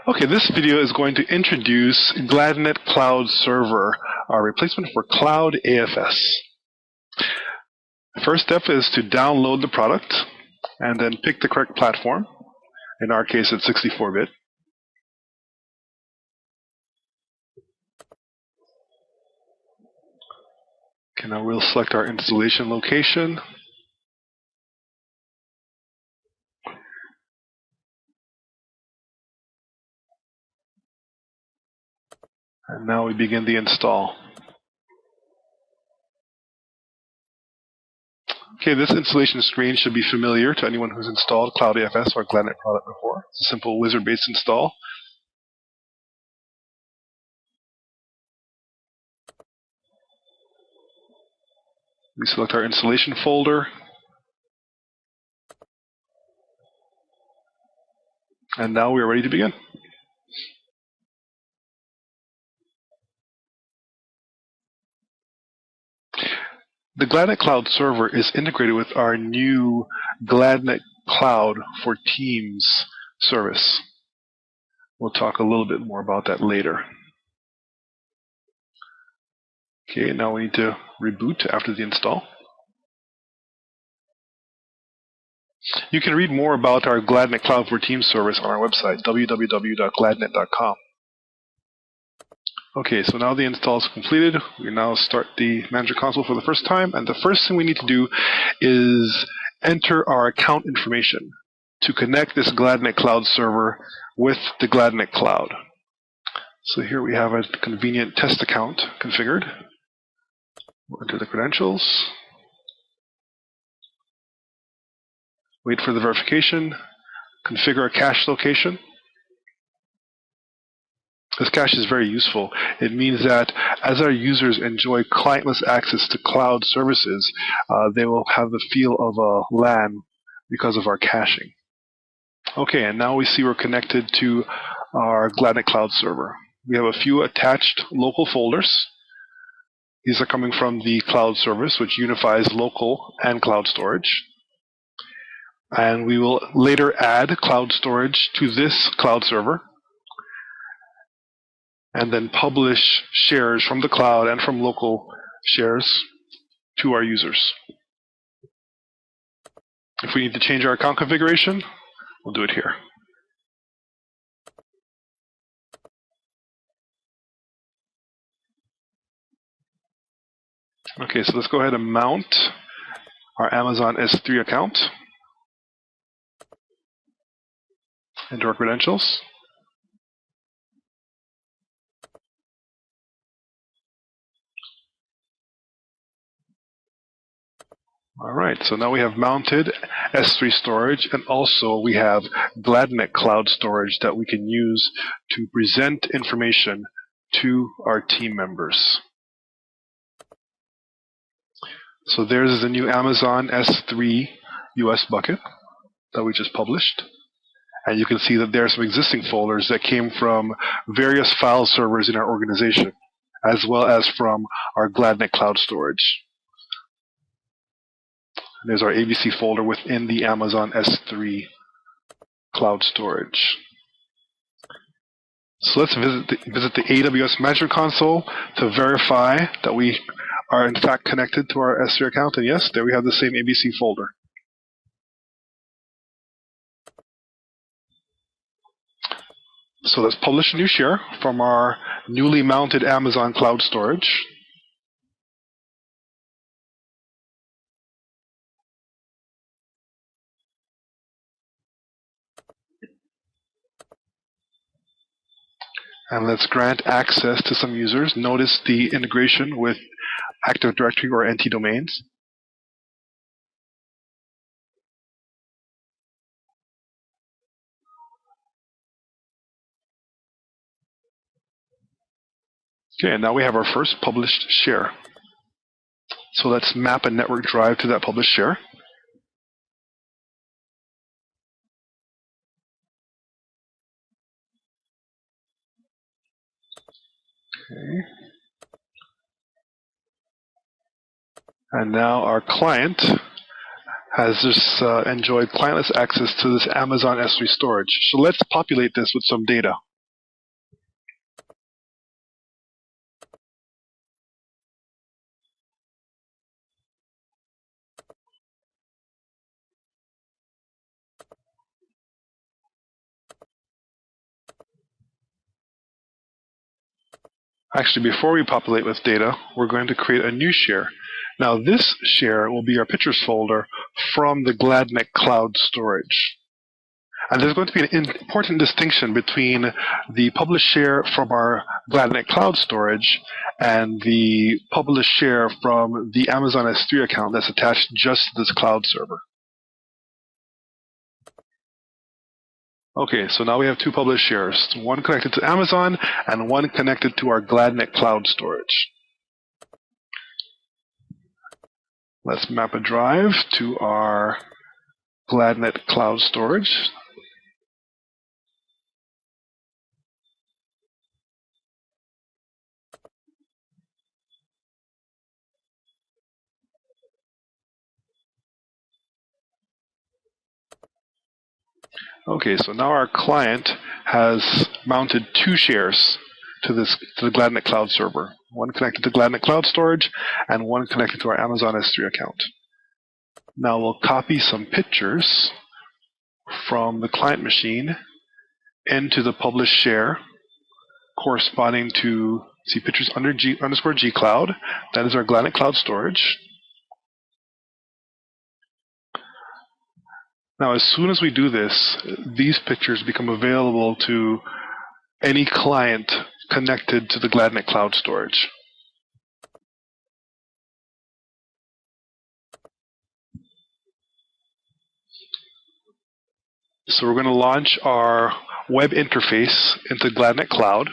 Okay, this video is going to introduce Gladinet Cloud Server, our replacement for Cloud AFS. The first step is to download the product and then pick the correct platform. In our case, it's 64-bit. Okay, now we'll select our installation location. And now we begin the install. Okay, this installation screen should be familiar to anyone who's installed Cloud AFS or Gladinet product before. It's a simple wizard-based install. We select our installation folder. And now we are ready to begin. The Gladinet Cloud Server is integrated with our new Gladinet Cloud for Teams service. We'll talk a little bit more about that later. Okay, now we need to reboot after the install. You can read more about our Gladinet Cloud for Teams service on our website, www.gladinet.com. Okay, so now the install is completed. We now start the Manager Console for the first time, and the first thing we need to do is enter our account information to connect this Gladinet Cloud server with the Gladinet Cloud. So here we have a convenient test account configured. We'll enter the credentials. Wait for the verification. Configure a cache location. This cache is very useful. It means that as our users enjoy clientless access to cloud services, they will have the feel of a LAN because of our caching. Okay, and now we see we're connected to our Gladinet Cloud server. We have a few attached local folders. These are coming from the cloud service, which unifies local and cloud storage. And we will later add cloud storage to this cloud server, and then publish shares from the cloud and from local shares to our users. If we need to change our account configuration, we'll do it here. Okay, so let's go ahead and mount our Amazon S3 account. Enter our credentials. All right, so now we have mounted S3 storage, and also we have Gladinet Cloud storage that we can use to present information to our team members. So there's the new Amazon S3 US bucket that we just published. And you can see that there are some existing folders that came from various file servers in our organization, as well as from our Gladinet Cloud storage. There's our ABC folder within the Amazon S3 cloud storage. So let's visit the AWS Manager Console to verify that we are in fact connected to our S3 account. And yes, there we have the same ABC folder. So let's publish a new share from our newly mounted Amazon cloud storage. And let's grant access to some users. Notice the integration with Active Directory or NT domains. Okay, and now we have our first published share. So let's map a network drive to that published share. Okay. And now our client has just enjoyed clientless access to this Amazon S3 storage. So let's populate this with some data. Actually, before we populate with data, we're going to create a new share. Now, this share will be our pictures folder from the Gladinet cloud storage. And there's going to be an important distinction between the published share from our Gladinet cloud storage and the published share from the Amazon S3 account that's attached just to this cloud server. Okay, so now we have two published shares, one connected to Amazon and one connected to our Gladinet cloud storage. Let's map a drive to our Gladinet cloud storage. Okay, so now our client has mounted two shares to the Gladinet cloud server. One connected to Gladinet cloud storage and one connected to our Amazon S3 account. Now we'll copy some pictures from the client machine into the published share corresponding to, see, pictures under G cloud. That is our Gladinet cloud storage. Now, as soon as we do this, these pictures become available to any client connected to the Gladinet cloud storage. So we're going to launch our web interface into Gladinet cloud.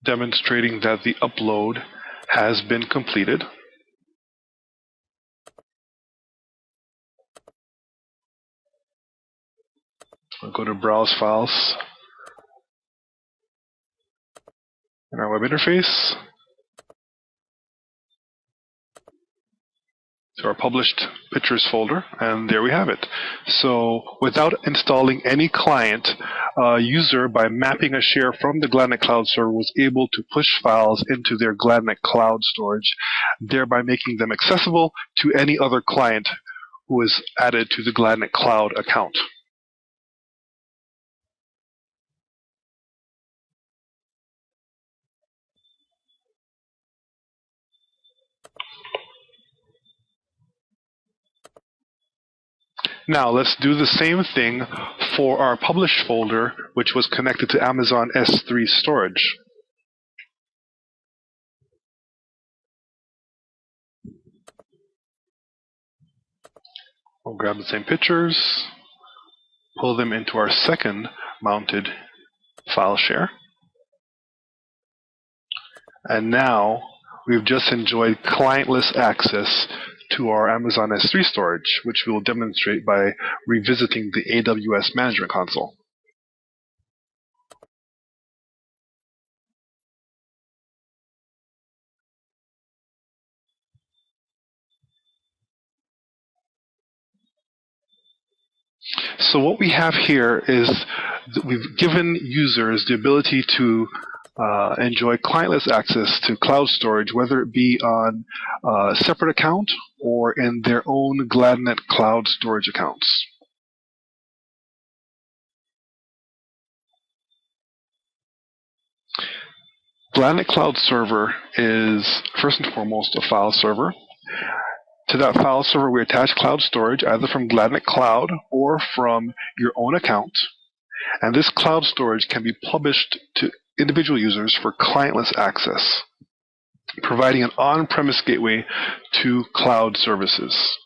Demonstrating that the upload has been completed. We'll go to Browse Files in our web interface to our published pictures folder, and there we have it. So without installing any client, a user, by mapping a share from the Gladinet cloud server, was able to push files into their Gladinet cloud storage, thereby making them accessible to any other client who is added to the Gladinet cloud account. Now let's do the same thing for our published folder, which was connected to Amazon S3 storage. We'll grab the same pictures, pull them into our second mounted file share. And now we've just enjoyed clientless access to our Amazon S3 storage, which we will demonstrate by revisiting the AWS Management Console. So what we have here is that we've given users the ability to enjoy clientless access to cloud storage, whether it be on a separate account or in their own Gladinet cloud storage accounts. Gladinet Cloud Server is first and foremost a file server. To that file server, we attach cloud storage either from Gladinet Cloud or from your own account. And this cloud storage can be published to individual users for clientless access, providing an on-premise gateway to cloud services.